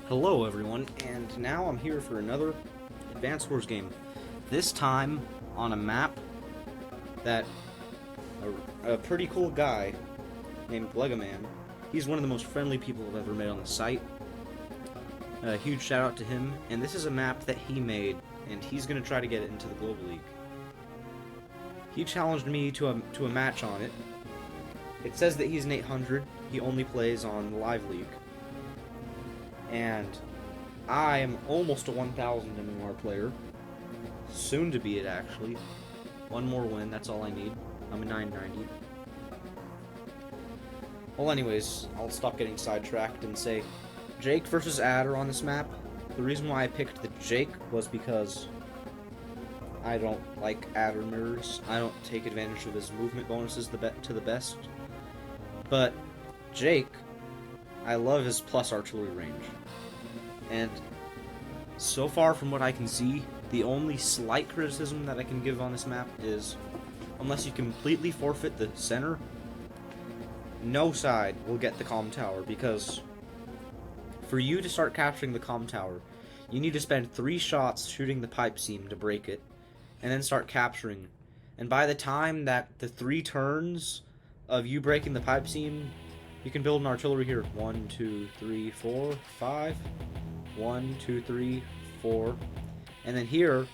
Hello everyone, and now I'm here for another Advanced Wars game. This time on a map that a pretty cool guy named Bleggaman, he's one of the most friendly people I've ever met on the site. A huge shout out to him, and this is a map that he made, and he's going to try to get it into the Global League. He challenged me to a match on it. It says that he's an 800, he only plays on the Live League. And I am almost a 1000 MMR player. Soon to be it, actually. One more win, that's all I need. I'm a 990. Well, anyways, I'll stop getting sidetracked and say Jake versus Adder on this map. The reason why I picked the Jake was because I don't like Adder mirrors. I don't take advantage of his movement bonuses to the best. But Jake, I love his plus artillery range. And so far from what I can see, the only slight criticism that I can give on this map is, unless you completely forfeit the center, no side will get the comm tower, because for you to start capturing the comm tower, you need to spend 3 shots shooting the pipe seam to break it, and then start capturing. And by the time that the 3 turns of you breaking the pipe seam, you can build an artillery here. 1, 2, 3, 4, 5. 1, 2, 3, 4. And then here,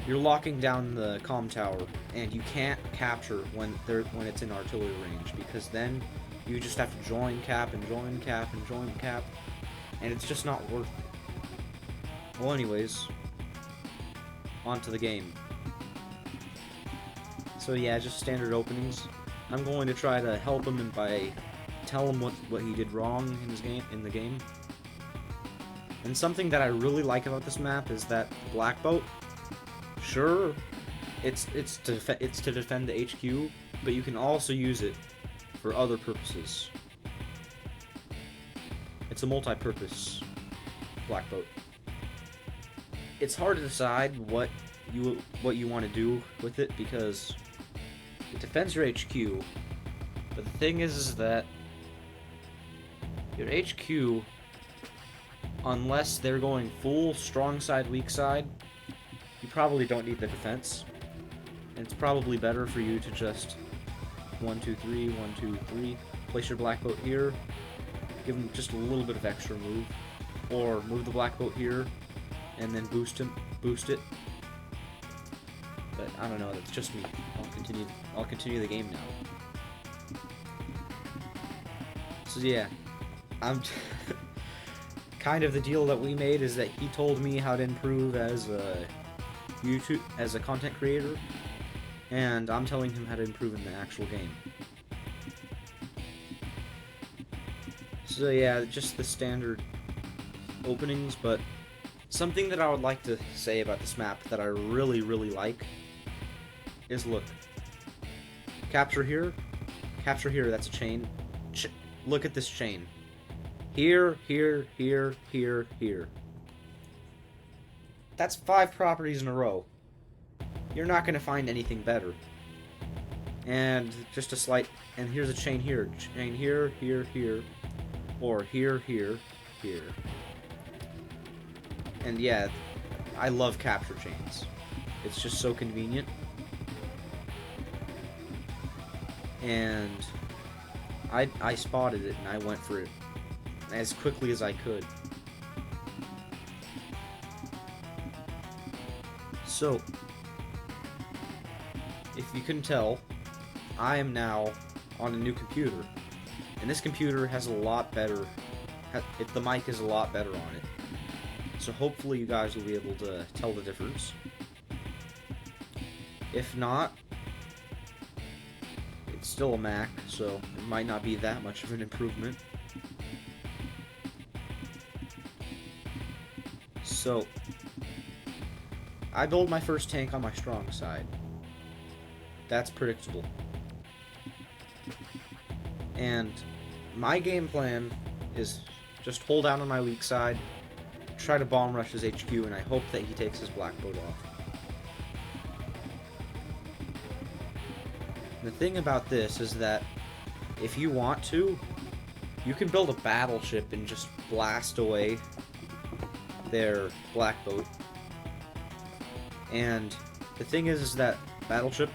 you're locking down the comm tower, and you can't capture when it's in artillery range, because then you just have to join cap and join cap and join cap, and it's just not worth it. Well, anyways, on to the game. So yeah, just standard openings. I'm going to try to help him by tell him what he did wrong in the game. And something that I really like about this map is that Black Boat, sure, it's to defend the HQ, but you can also use it for other purposes. It's a multi-purpose Black Boat. It's hard to decide what you want to do with it, because it defends your HQ, but the thing is that your HQ, unless they're going full strong side, weak side, you probably don't need the defense. And it's probably better for you to just 1, 2, 3, 1, 2, 3. Place your black boat here. Give him just a little bit of extra move. Or move the black boat here and then boost it. But I don't know, that's just me. I'll continue the game now. So yeah, I'm kind of the deal that we made is that he told me how to improve as a content creator, and I'm telling him how to improve in the actual game. So yeah, just the standard openings, but something that I would like to say about this map that I really, really like is, look, capture here, that's a chain. Look at this chain. Here, here, here, here, here. That's 5 properties in a row. You're not going to find anything better. And just a slight... And here's a chain here. Chain here, here, here. Or here, here, here. And yeah, I love capture chains. It's just so convenient. And I spotted it and I went for it as quickly as I could. So, if you couldn't tell, I am now on a new computer, and this computer has a lot better, the mic is a lot better on it, so hopefully you guys will be able to tell the difference. If not, it's still a Mac, so it might not be that much of an improvement. So, I build my first tank on my strong side. That's predictable. And my game plan is just hold down on my weak side, try to bomb rush his HQ, and I hope that he takes his black boat off. The thing about this is that if you want to, you can build a battleship and just blast away their black boat. And the thing is that battleship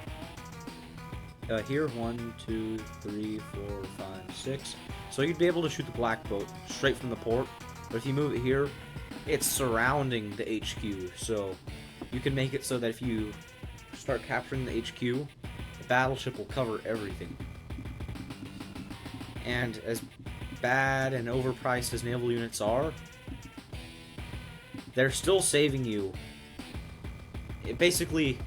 here, 1, 2, 3, 4, 5, 6. So you'd be able to shoot the black boat straight from the port. But if you move it here, it's surrounding the HQ. So you can make it so that if you start capturing the HQ, the battleship will cover everything. And as bad and overpriced as naval units are, they're still saving you. Basically,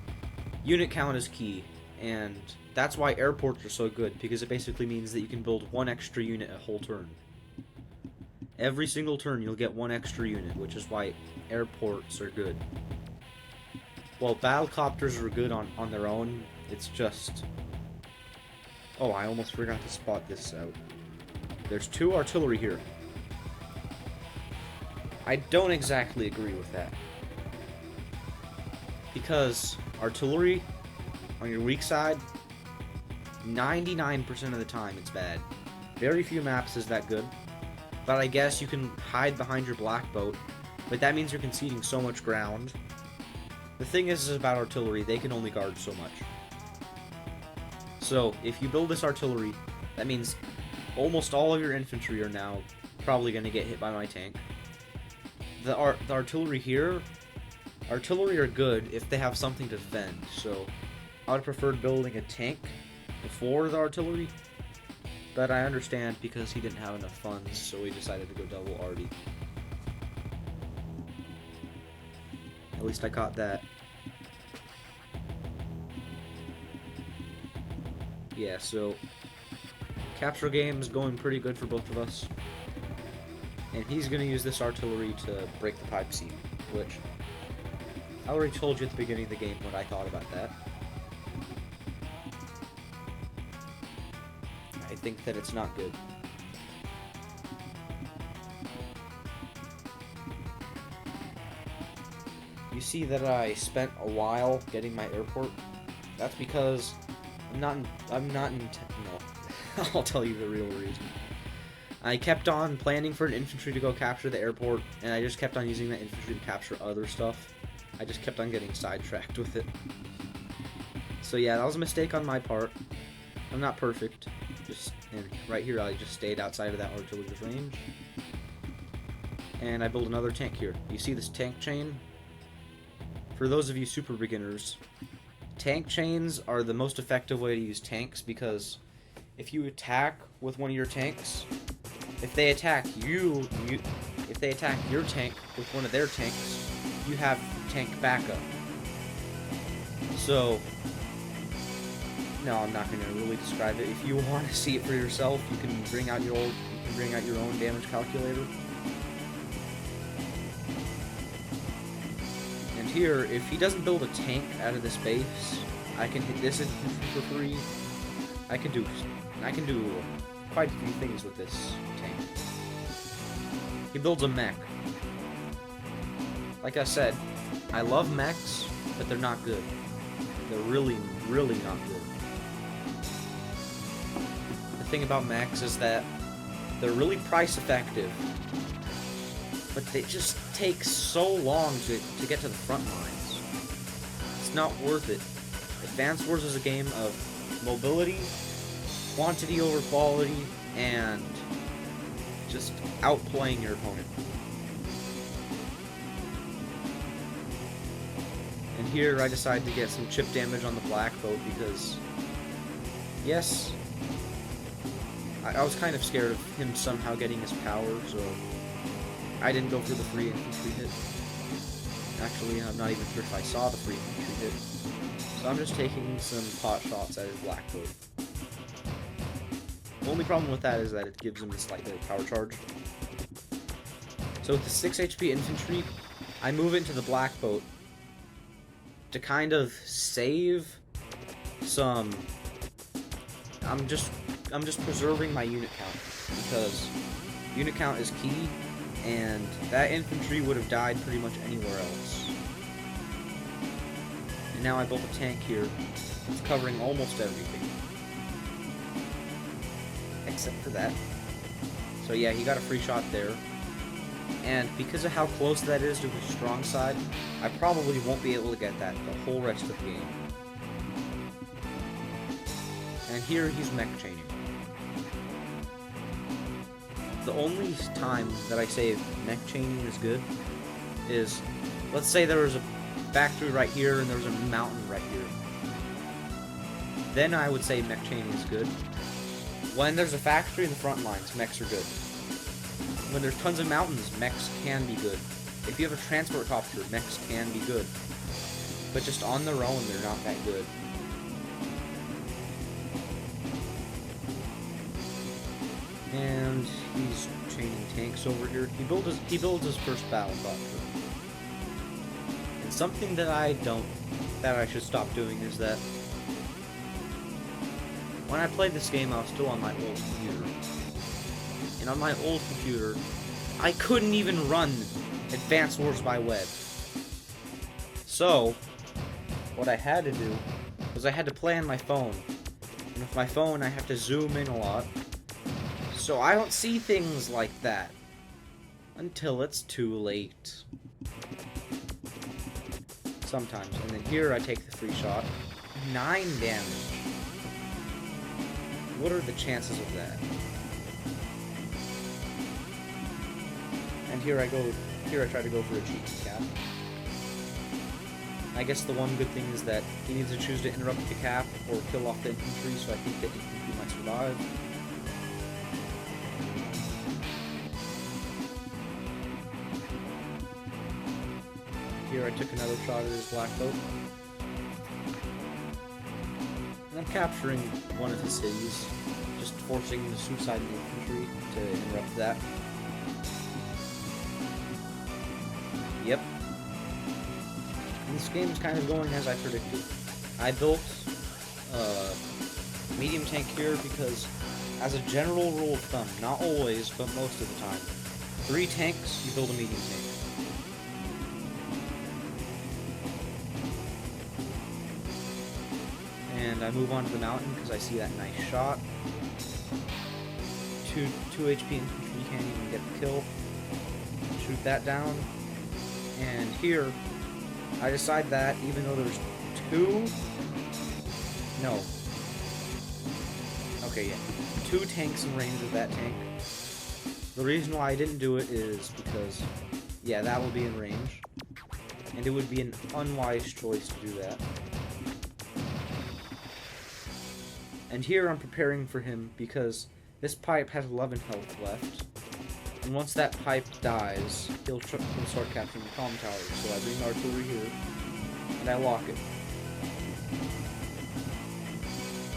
unit count is key, and that's why airports are so good, because it basically means that you can build one extra unit a whole turn. Every single turn you'll get one extra unit, which is why airports are good. Well, battlecopters are good on their own, it's just... Oh, I almost forgot to spot this out. There's 2 artillery here. I don't exactly agree with that. Because artillery, on your weak side, 99% of the time it's bad. Very few maps is that good. But I guess you can hide behind your black boat, but that means you're conceding so much ground. The thing is about artillery, they can only guard so much. So, if you build this artillery, that means almost all of your infantry are now probably going to get hit by my tank. The artillery here, artillery are good if they have something to defend, so I would have preferred building a tank before the artillery, but I understand because he didn't have enough funds, so he decided to go double arty. At least I caught that. Yeah, so capture game is going pretty good for both of us. And he's going to use this artillery to break the pipe seam, which I already told you at the beginning of the game what I thought about that. I think that it's not good. You see that I spent a while getting my airport? That's because no, I'll tell you the real reason. I kept on planning for an infantry to go capture the airport, and I just kept on using that infantry to capture other stuff. I just kept on getting sidetracked with it. So yeah, that was a mistake on my part. I'm not perfect. And right here I just stayed outside of that artillery's range. And I built another tank here. You see this tank chain? For those of you super beginners, tank chains are the most effective way to use tanks, because if you attack with one of your tanks, if they attack if they attack your tank with one of their tanks, you have tank backup. So, no, I'm not going to really describe it. If you want to see it for yourself, you can bring out your own damage calculator. And here, if he doesn't build a tank out of this base, I can hit this infantry for free. I can do quite a few things with this tank. He builds a mech. Like I said, I love mechs, but they're not good. They're really, really not good. The thing about mechs is that they're really price effective, but they just take so long to get to the front lines. It's not worth it. Advanced Wars is a game of mobility, quantity over quality, and just outplaying your opponent. And here I decided to get some chip damage on the black boat because, yes, I was kind of scared of him somehow getting his power, so I didn't go for the free infantry hit. Actually, I'm not even sure if I saw the free infantry hit. So I'm just taking some pot shots at his black boat. The only problem with that is that it gives him a slight bit of power charge. So with the 6 HP infantry, I move into the black boat to kind of save some... I'm just preserving my unit count, because unit count is key, and that infantry would have died pretty much anywhere else. And now I built a tank here. It's covering almost everything. Except for that. So yeah, he got a free shot there. And because of how close that is to his strong side, I probably won't be able to get that the whole rest of the game. And here he's mech chaining. The only time that I say mech chaining is good is, let's say there was a factory right here and there was a mountain right here. Then I would say mech chaining is good. When there's a factory in the front lines, mechs are good. When there's tons of mountains, mechs can be good. If you have a transport copter, mechs can be good. But just on their own, they're not that good. And he's chaining tanks over here. He builds his first battle copter. And something that I should stop doing is that when I played this game, I was still on my old computer. And on my old computer, I couldn't even run Advanced Wars by Web. So, what I had to do was I had to play on my phone. And with my phone, I have to zoom in a lot. So I don't see things like that until it's too late. Sometimes. And then here I take the free shot. 9 damage. What are the chances of that? And here I try to go for a cheeky cap. I guess the one good thing is that he needs to choose to interrupt the cap or kill off the infantry, so I think the infantry might survive. Here I took another shot at his black boat. And I'm capturing one of his cities, just forcing the suicide infantry to interrupt that. Yep. And this game's kind of going as I predicted. I built a medium tank here because, as a general rule of thumb, not always, but most of the time, 3 tanks, you build a medium tank. And I move on to the mountain because I see that nice shot. 2 HP infantry can't even get the kill. Shoot that down. And here, I decide that even though there's 2... No. Okay, yeah. 2 tanks in range of that tank. The reason why I didn't do it is because, yeah, that will be in range. And it would be an unwise choice to do that. And here I'm preparing for him because this pipe has 11 health left. And once that pipe dies, he'll start capturing the comm towers. So I bring the artillery here, and I lock it.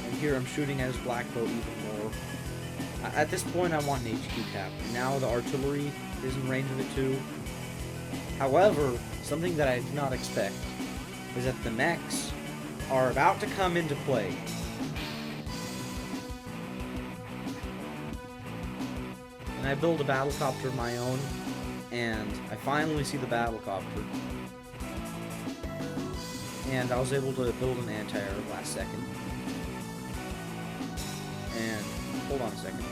And here I'm shooting at his black boat even more. At this point I want an HQ cap. Now the artillery is in range of it too. However, something that I did not expect is that the mechs are about to come into play. And I build a battlecopter of my own, and I finally see the battlecopter. And I was able to build an anti-air last second. And, hold on a second.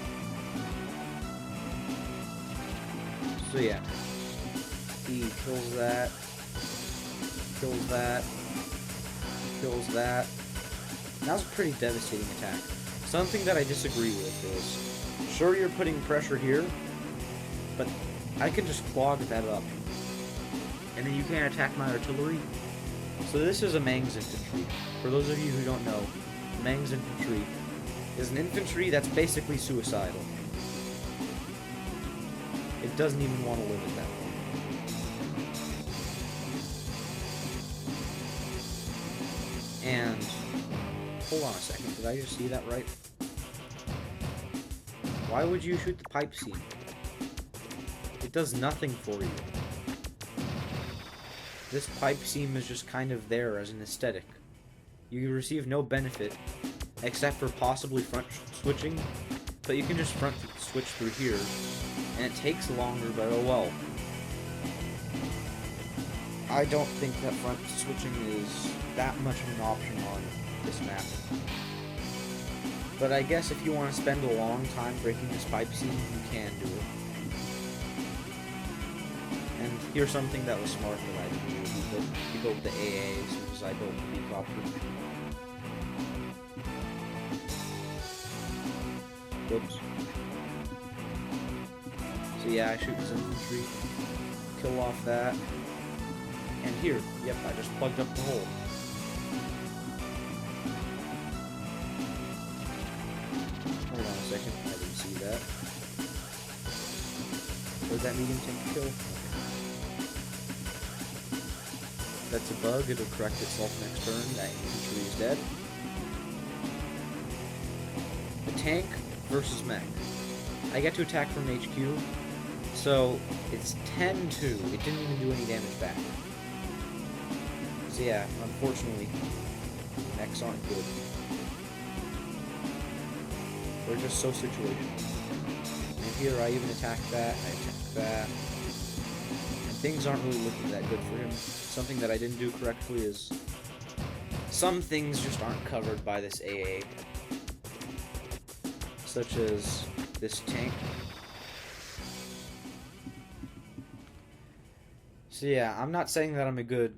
So yeah, he kills that, kills that, kills that. And that was a pretty devastating attack. Something that I disagree with is, sure, you're putting pressure here, but I can just clog that up. And then you can't attack my artillery. So this is a Mang's infantry. For those of you who don't know, Mang's infantry is an infantry that's basically suicidal. It doesn't even want to live at that point. And, hold on a second, did I just see that right? Why would you shoot the pipe seam? It does nothing for you. This pipe seam is just kind of there as an aesthetic. You receive no benefit, except for possibly front switching, but you can just front switch through here, and it takes longer, but oh well. I don't think that front switching is that much of an option on this map. But I guess if you want to spend a long time breaking this pipe scene, you can do it. And here's something that was smart that I did do. You built the AA as soon as I built the helicopter. Whoops. So yeah, I shoot his infantry, kill off that, and here, yep, I just plugged up the hole. Hold on a second, I didn't see that. Where'd that medium tank kill? That's a bug, it'll correct itself next turn, that infantry is dead. The tank versus mech. I get to attack from HQ, so it's 10-2. It didn't even do any damage back. So yeah, unfortunately, mechs aren't good. They're just so situational. And here I even attacked that, I attacked that. And things aren't really looking that good for him. Something that I didn't do correctly is some things just aren't covered by this AA. Such as this tank. So yeah, I'm not saying that I'm a good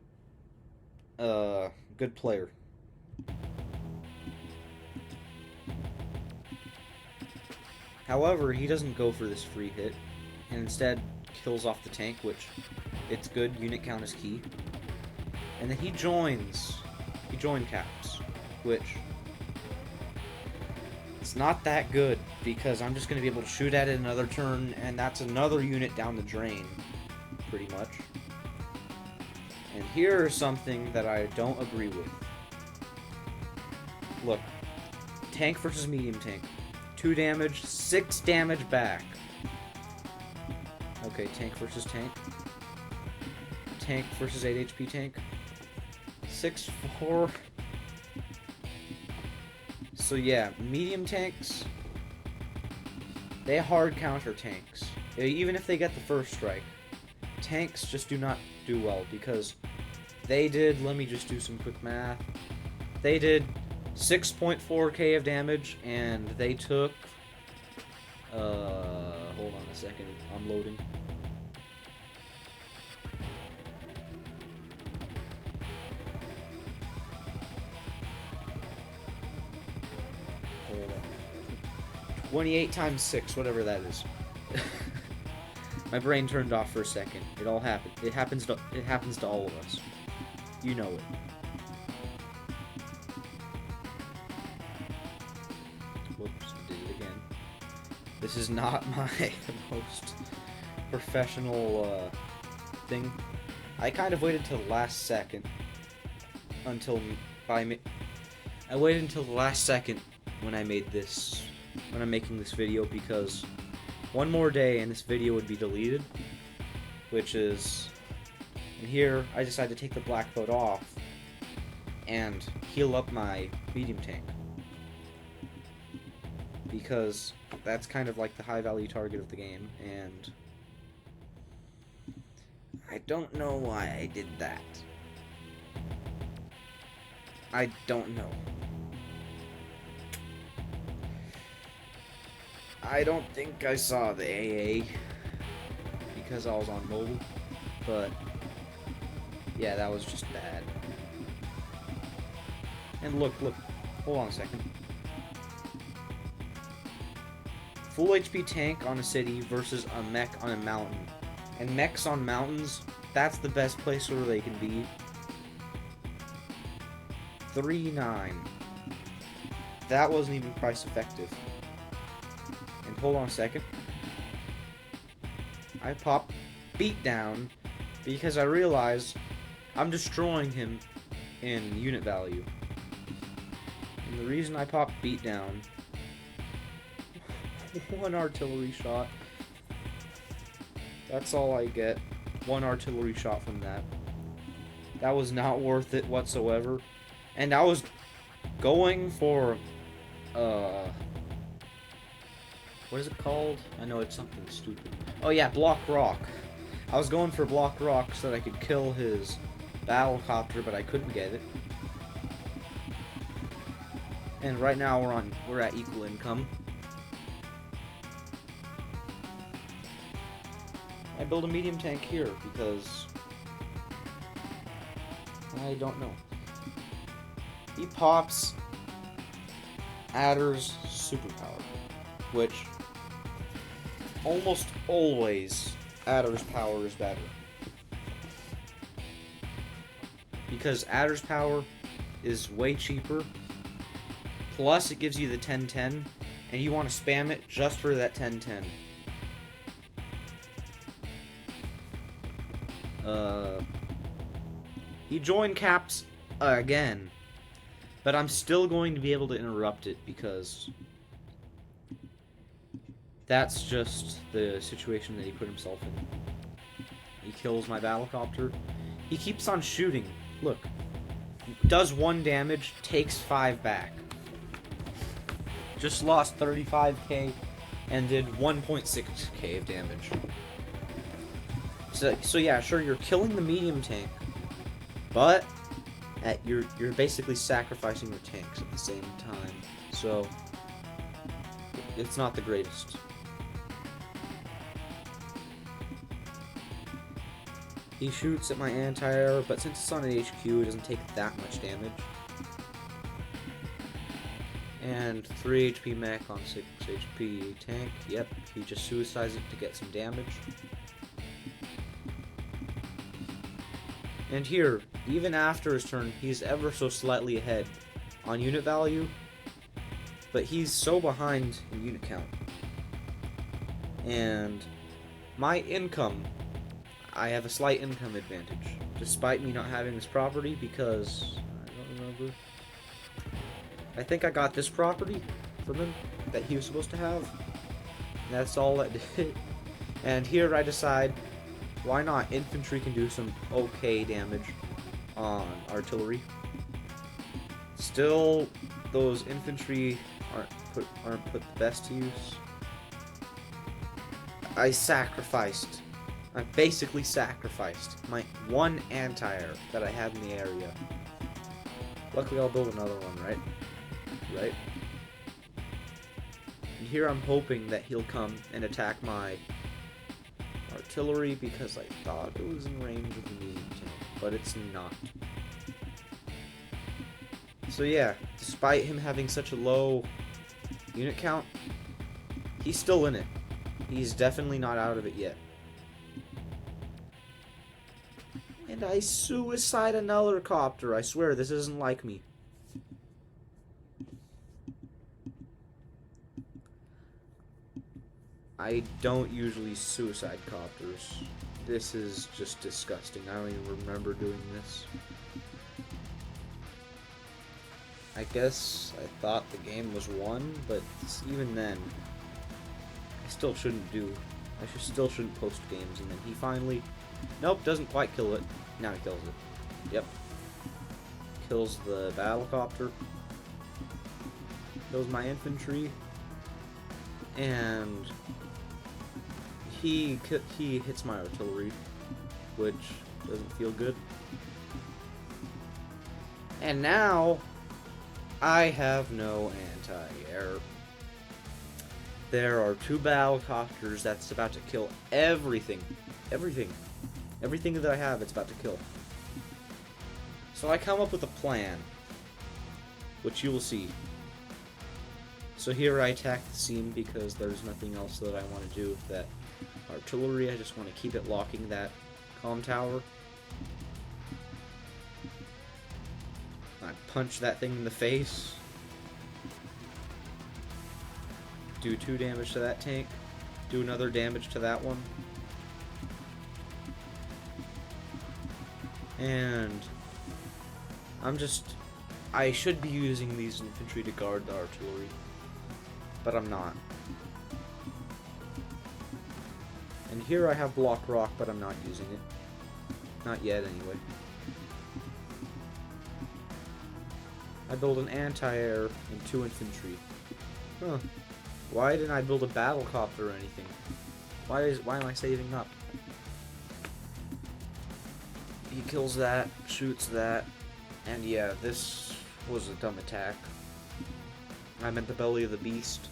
player. However, he doesn't go for this free hit, and instead kills off the tank, which it's good, unit count is key. And then he join caps, which it's not that good, because I'm just going to be able to shoot at it another turn, and that's another unit down the drain, pretty much. And here's something that I don't agree with. Look, tank versus medium tank. 2 damage, 6 damage back. Okay, tank versus tank. Tank versus 8 HP tank. 6-4. So yeah, medium tanks, they hard counter tanks. Even if they get the first strike. Tanks just do not do well because they did, let me just do some quick math. They did 6.4k of damage and they took, hold on a second, I'm loading. Hold on. 28 times 6, whatever that is. My brain turned off for a second. It all happened. It happens to all of us. You know it. Whoops, did it again. This is not my most professional thing. I kind of waited till the last second until I waited until the last second when I'm making this video, because one more day and this video would be deleted, which is, and here I decided to take the black boat off and heal up my medium tank, because that's kind of like the high value target of the game, and I don't know why I did that. I don't know. I don't think I saw the AA because I was on mobile, but yeah, that was just bad. And look, hold on a second. Full HP tank on a city versus a mech on a mountain. And mechs on mountains, that's the best place where they can be. 3-9. That wasn't even price effective. And hold on a second. I pop beatdown because I realize I'm destroying him in unit value. And the reason I pop beatdown, one artillery shot. That's all I get. One artillery shot from that. That was not worth it whatsoever. And I was going for what is it called? I know it's something stupid. Oh yeah, block rock. I was going for block rock so that I could kill his battlecopter, but I couldn't get it. And right now we're at equal income. I build a medium tank here because I don't know. He pops Adder's superpower, which almost always Adder's power is better. Because Adder's power is way cheaper, plus it gives you the 10-10, and you want to spam it just for that 10-10. He joined caps again, but I'm still going to be able to interrupt it because that's just the situation that he put himself in. He kills my battlecopter. He keeps on shooting. Look. Does 1 damage, takes 5 back. Just lost 35k and did 1.6k of damage. So yeah, sure, you're killing the medium tank, but you're basically sacrificing your tanks at the same time. So it's not the greatest. He shoots at my anti-air, but since it's on an HQ, it doesn't take that much damage. And 3 HP mech on 6 HP tank. Yep, he just suicides it to get some damage. And here, even after his turn, he's ever so slightly ahead on unit value, but he's so behind in unit count. And my income, I have a slight income advantage, despite me not having this property, because I don't remember. I think I got this property from him that he was supposed to have. And that's all I did. And here I decide, why not? Infantry can do some okay damage on artillery. Still, those infantry aren't put the best to use. I basically sacrificed my 1 anti-air that I had in the area. Luckily, I'll build another one, right? Right? And here I'm hoping that he'll come and attack my artillery because I thought it was in range of the medium tank, but it's not. So yeah, despite him having such a low unit count, he's still in it. He's definitely not out of it yet. And I suicide another copter. I swear, this isn't like me. I don't usually suicide copters. This is just disgusting. I don't even remember doing this. I guess I thought the game was won, but even then, I still shouldn't still shouldn't post games. And then he finally, nope, doesn't quite kill it. Now he kills it. Yep. Kills the battlecopter. Kills my infantry. And he hits my artillery, which doesn't feel good. And now I have no anti-air. There are 2 battlecopters that's about to kill everything. Everything that I have, it's about to kill. So I come up with a plan, which you will see. So here I attack the seam because there's nothing else that I want to do with that artillery. I just want to keep it locking that comm tower. I punch that thing in the face. Do 2 damage to that tank. Do another damage to that one. And I should be using these infantry to guard the artillery, but I'm not. And here I have block rock, but I'm not using it. Not yet, anyway. I build an anti-air and 2 infantry. Huh. Why didn't I build a battlecopter or anything? Why am I saving up? He kills that, shoots that, and yeah, this was a dumb attack. I'm at the belly of the beast.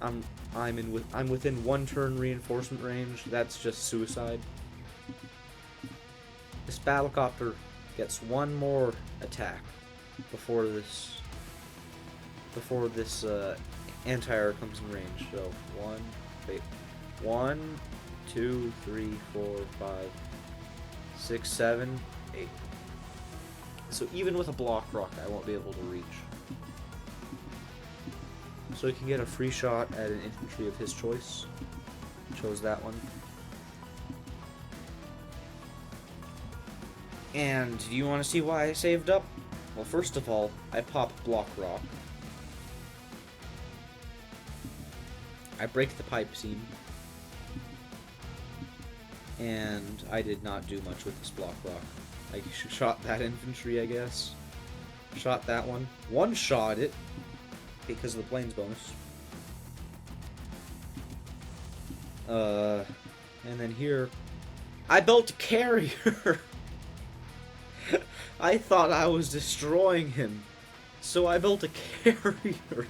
I'm within 1 turn reinforcement range. That's just suicide. This battlecopter gets 1 more attack before this anti-air comes in range. So 1, 2, 3, 4, 5, 6, 7, 8. So even with a block rock, I won't be able to reach. So he can get a free shot at an infantry of his choice. Chose that one. And do you want to see why I saved up? Well, first of all, I pop block rock. I break the pipe seam. And I did not do much with this block rock. I shot that infantry, I guess. Shot that one. One-shot it because of the planes bonus. And then here, I built a carrier. I thought I was destroying him, so I built a carrier.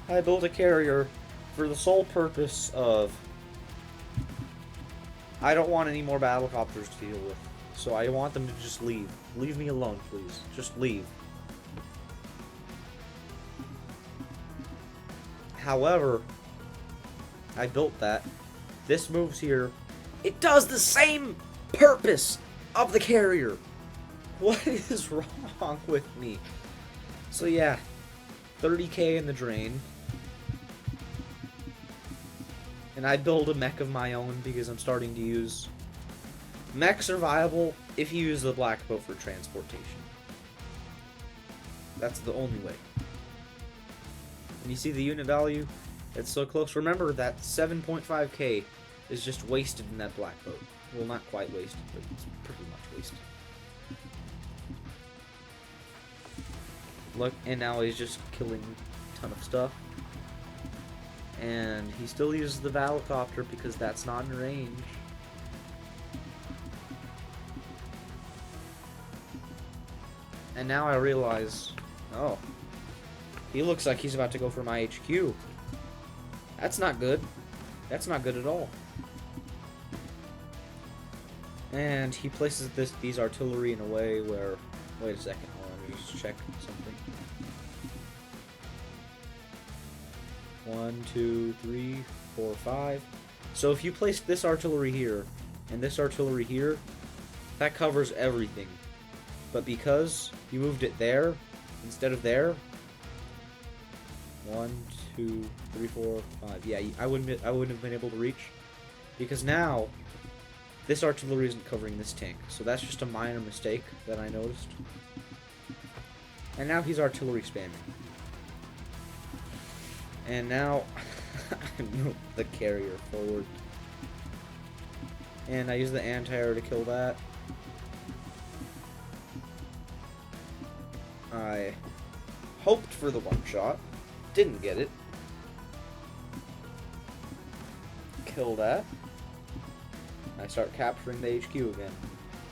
I built a carrier for the sole purpose of I don't want any more battlecopters to deal with, so I want them to just leave. Leave me alone, please. Just leave. However, I built that. This moves here. It does the same purpose of the carrier. What is wrong with me? So yeah, 30k in the drain. And I build a mech of my own because I'm starting to use... Mechs are viable if you use the black boat for transportation. That's the only way. And you see the unit value? It's so close. Remember that 7.5k is just wasted in that black boat. Well, not quite wasted, but it's pretty much wasted. Look, and now he's just killing a ton of stuff. And he still uses the Valocopter because that's not in range. And now I realize, oh, he looks like he's about to go for my HQ. That's not good. That's not good at all. And he places these artillery in a way where... Wait a second, let me just check something. 1, 2, 3, 4, 5. So if you place this artillery here and this artillery here, that covers everything. But because you moved it there instead of there, 1, 2, 3, 4, 5. Yeah, I wouldn't have been able to reach because now this artillery isn't covering this tank. So that's just a minor mistake that I noticed. And now he's artillery spamming. And now I move the carrier forward. And I use the anti-air to kill that. I hoped for the one shot. Didn't get it. Kill that. I start capturing the HQ again.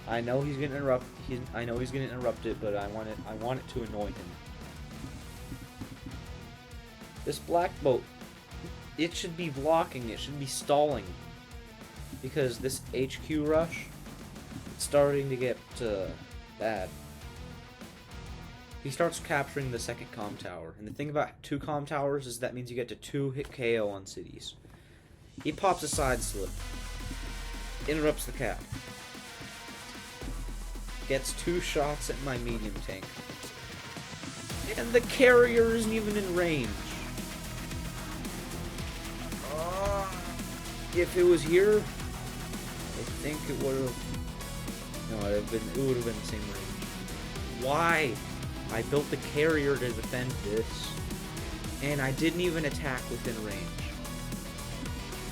I know he's gonna interrupt. I know he's gonna interrupt it, but I want it to annoy him. This black boat, it should be blocking. It should be stalling, because this HQ rush, it's starting to get bad. He starts capturing the second comm tower, and the thing about 2 comm towers is that means you get to 2 hit KO on cities. He pops a side slip, interrupts the cap, gets 2 shots at my medium tank, and the carrier isn't even in range. If it was here, I think it would have. No, it would have been the same range. Why? I built the carrier to defend this, and I didn't even attack within range.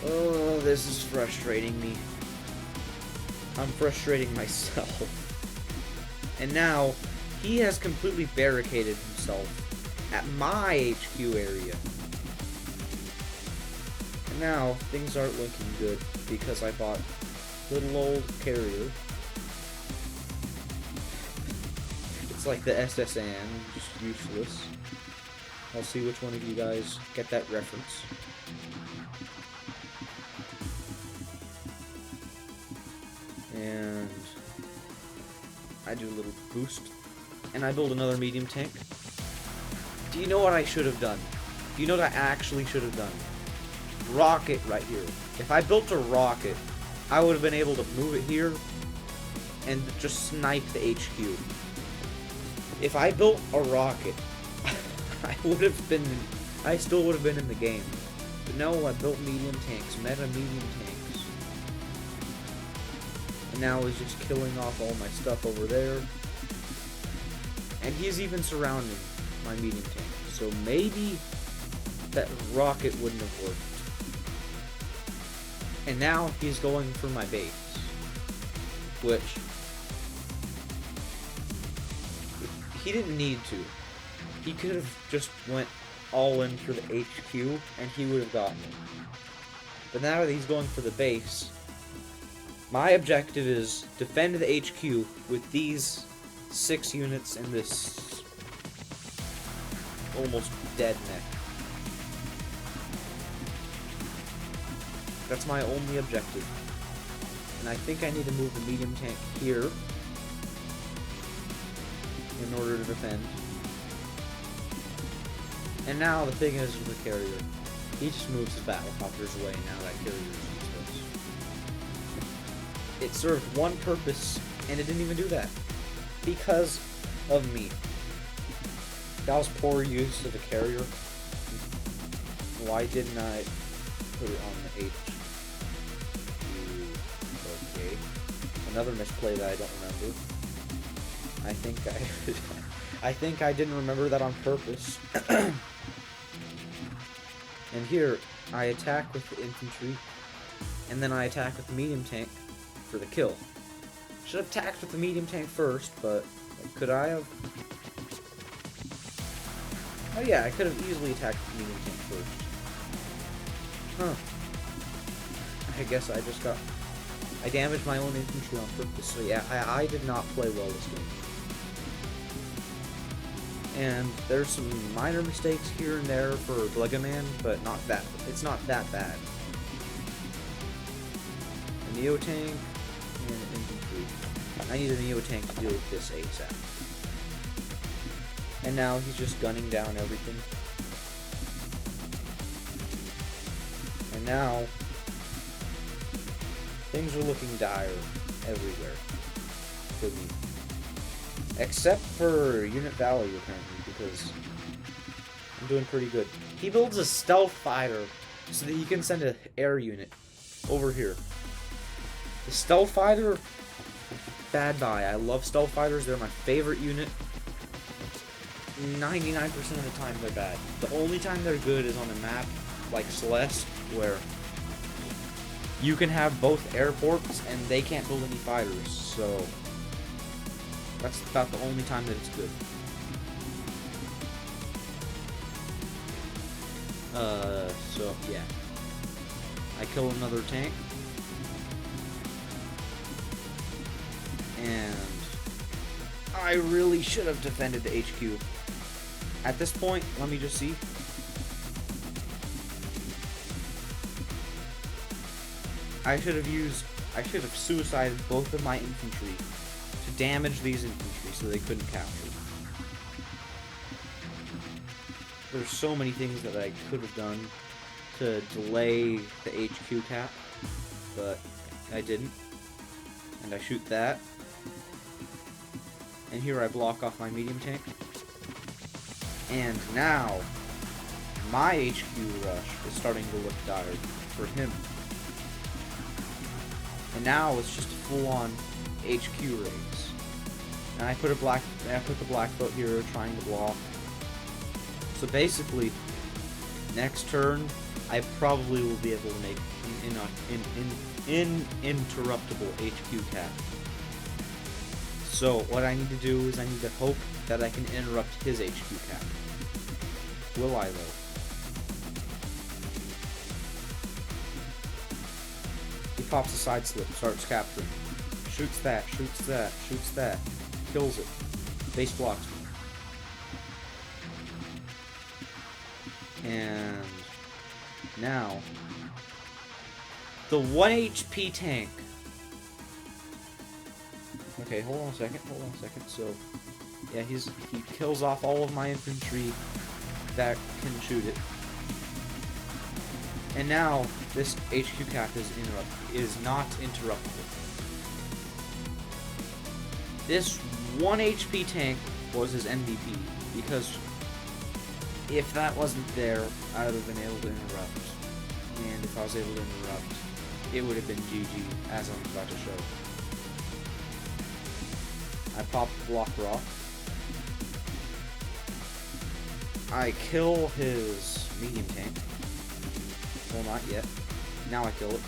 Oh, this is frustrating me. I'm frustrating myself. And now, he has completely barricaded himself at my HQ area. And now, things aren't looking good, because I bought little old carrier. It's like the SSN, just useless. I'll see which one of you guys get that reference. And I do a little boost. And I build another medium tank. Do you know what I should have done? Do you know what I actually should have done? Rocket right here. If I built a rocket, I would have been able to move it here and just snipe the HQ. If I built a rocket, I still would have been in the game. But no, I built medium tanks, meta medium tanks. And now he's just killing off all my stuff over there. And he's even surrounding my medium tank. So maybe that rocket wouldn't have worked. And now he's going for my base. Which he didn't need to. He could have just went all in for the HQ and he would have gotten it. But now that he's going for the base, my objective is defend the HQ with these 6 units and this almost dead mech. That's my only objective. And I think I need to move the medium tank here in order to defend. And now the thing is with the carrier. He just moves his battle hoppers away, and now that carrier is useless. It served one purpose, and it didn't even do that. Because of me. That was poor use of the carrier. Why didn't I put it on the HQ? Okay. Another misplay that I don't remember. I think I didn't remember that on purpose. And here, I attack with the infantry, and then I attack with the medium tank for the kill. Should have attacked with the medium tank first, but could I have? Oh yeah, I could have easily attacked with the medium tank first. Huh. I guess I damaged my own infantry on purpose, so yeah, I did not play well this game. And there's some minor mistakes here and there for Bleggaman, but it's not that bad. A Neo tank and an infantry. I need a Neo tank to deal with this ASAP. And now he's just gunning down everything. And now things are looking dire everywhere for me. Except for unit value, apparently, because I'm doing pretty good. He builds a stealth fighter so that he can send an air unit over here. The stealth fighter, bad buy. I love stealth fighters. They're my favorite unit. 99% of the time they're bad. The only time they're good is on a map like Celeste, where you can have both airports and they can't build any fighters, so that's about the only time that it's good. So yeah. I kill another tank. And I really should have defended the HQ. At this point, let me just see. I should have suicided both of my infantry to damage these infantry so they couldn't capture. There's so many things that I could have done to delay the HQ cap, but I didn't. And I shoot that. And here I block off my medium tank. And now, my HQ rush is starting to look dire for him. And now it's just a full-on HQ race. And I put the black boat here trying to block. So basically, next turn, I probably will be able to make an uninterruptible HQ cap. So what I need to do is I need to hope that I can interrupt his HQ cap. Will I though? He pops a side slip, starts capturing. Shoots that, shoots that, shoots that. Kills it. Base blocks me. And now, the 1 HP tank. Okay, hold on a second. So, yeah, he kills off all of my infantry that can shoot it. And now, this HQ cap is not interruptible. This 1 HP tank was his MVP, because if that wasn't there, I would have been able to interrupt. And if I was able to interrupt, it would have been GG, as I'm about to show. I pop Block Rock. I kill his medium tank. Well, not yet. Now I kill it.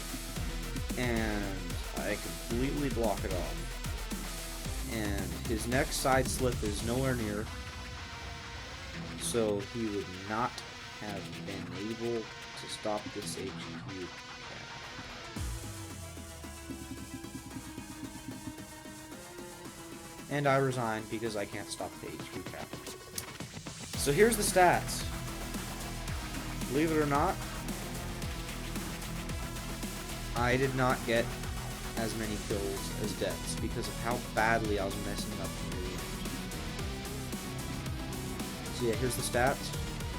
And I completely block it off. And his next side slip is nowhere near. So he would not have been able to stop this HQ. And I resign because I can't stop the HQ cap. So here's the stats. Believe it or not, I did not get as many kills as deaths because of how badly I was messing up near the end. So yeah, here's the stats,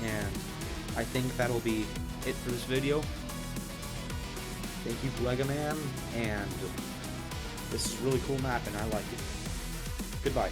and I think that'll be it for this video. Thank you, Bleggaman, and this is a really cool map and I like it. Goodbye.